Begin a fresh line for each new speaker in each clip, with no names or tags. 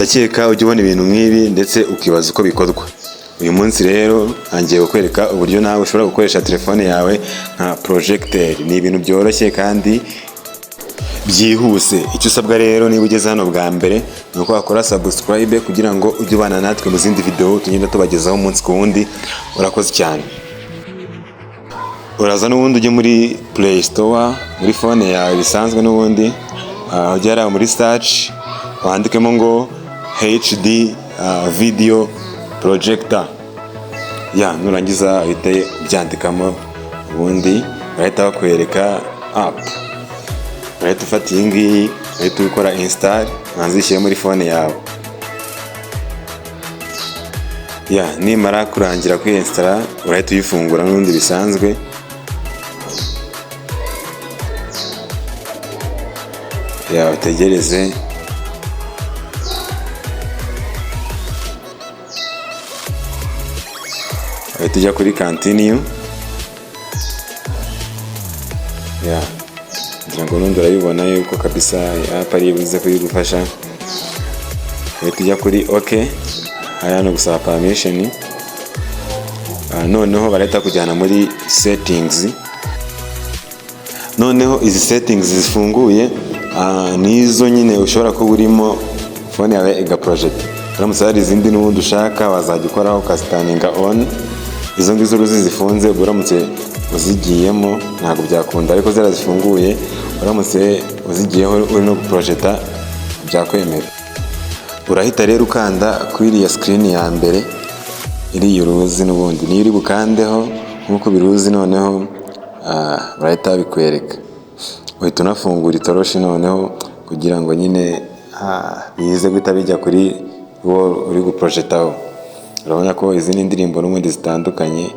ndakeka ujya ubona ibintu nk'ibi ndetse ukibaza uko bikorwa. Uyu munsi rero ngiye kukwereka uburyo nawe ushobora gukoresha telefone yawe nka projecteur. Ni ibintu byoroshye kandi byihuse. Icyo usabwa rero niba ugeze hano bwa mbere ni uko wakora subscribe kugira ngo ujye ubana natwe mu zindi video tugenda tubagezaho umunsi ku wundi. Urakoze cyane. Uraza n'ubundi ujye muri Play Store muri phone yawe bisanzwe, n'ubundi ugera muri search wandikemo ngo HD video projector. Nurangiza uhite byandikamo, ubundi bahita bakwereka app. Urahita ufata iyi ngiyi uhita ukora install, nzishyire muri phone yawe. Nimara kurangira kuyinstalla urahita uyifungura n'ubundi bisanzwe. Utegereze. Uhita ujya kuri continue. Ngira ngo n'undi urabibona yuko kabisa app ari buze kuyigufasha. Uhita ujya kuri OK. Haya no gusaba permission. Noneho barahita kujyana muri settings. Noneho izi settings zifunguye nizo nyine ushobora kuba urimo phone yawe ega project. Uramutse hari izindi n'ubundi ushaka wazajya ukoraho ukazitaninga on. Izo ngizo uruzi zifunze, uramutse uzigiyemo ntabwo byakunda, ariko zera zifunguye uramutse uzigiyeho uri no projecta byakwemera. Urahita rero ukanda kuri iriya screen ya mbere iri uruzi, n'ubundi niyo uri bukandeho nkuko biruzi. Noneho barahita bikwereka, uhita unafungura itoroshi noneho kugira ngo nyine bize guhita bijya kuri wall uri guprojectaho. Urabona ko izi ni indirimbo n'ubundi zitandukanye,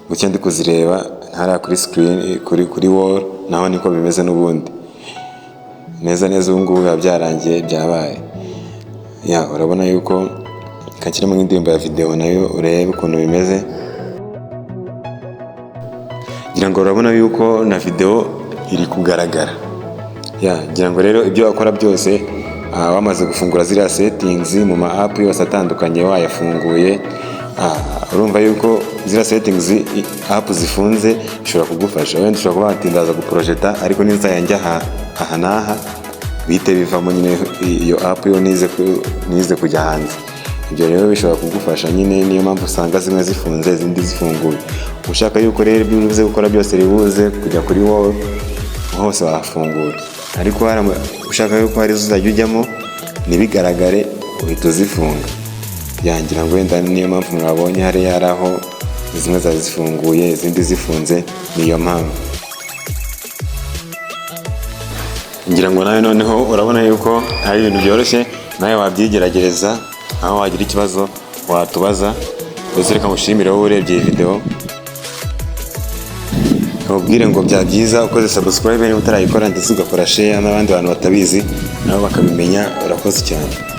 gucya ndi kuzireba ntara kuri screen kuri wall, naho niko bimeze n'ubundi neza neza. Ubu ngubu biba byarangiye byabaye. Urabona yuko kakirimo indirimbo ya video nayo urebe ukuntu bimeze. Ngira ngo urabona yuko na video iri kugaragara. Ngira ngo rero ibyo wakora byose wamaze gufungura ziriya settings mu ma app yose atandukanye wayafunguye, urumva yuko ziriya settings app zifunze bishobora kugufasha. Wenda ushobora kuba watindaza guprojecta, ariko ninzajya aha n'aha bihite bivamo nyine iyo app yo nize kujya hanze. Ibyo rero bishobora kugufasha nyine, niyo mpamvu usanga zimwe zifunze izindi zifunguye. Ushaka yuko rero ibyo ubuze gukora byose ribuze kujya kuri wall hose wafungura, ariko ushaka yuko hari uzajya ujyamo ntibigaragare uhita uzifunga. Ngira ngo wenda niyo mpamvu mwabonye hari aho zimwe zari zifunguye izindi zifunze, niyo mpamvu. Ngira ngo nawe noneho urabona yuko hari ibintu byoroshye, nawe wabyigeragereza. Aho wagira ikibazo watubaza. Reka mushimire wowe urebye iyi video, ubwire ngo bya byiza ukoze subscribe niba utarayikora, ndetse ugakora share n'abandi bantu batabizi nabo bakabimenya. Urakoze cyane.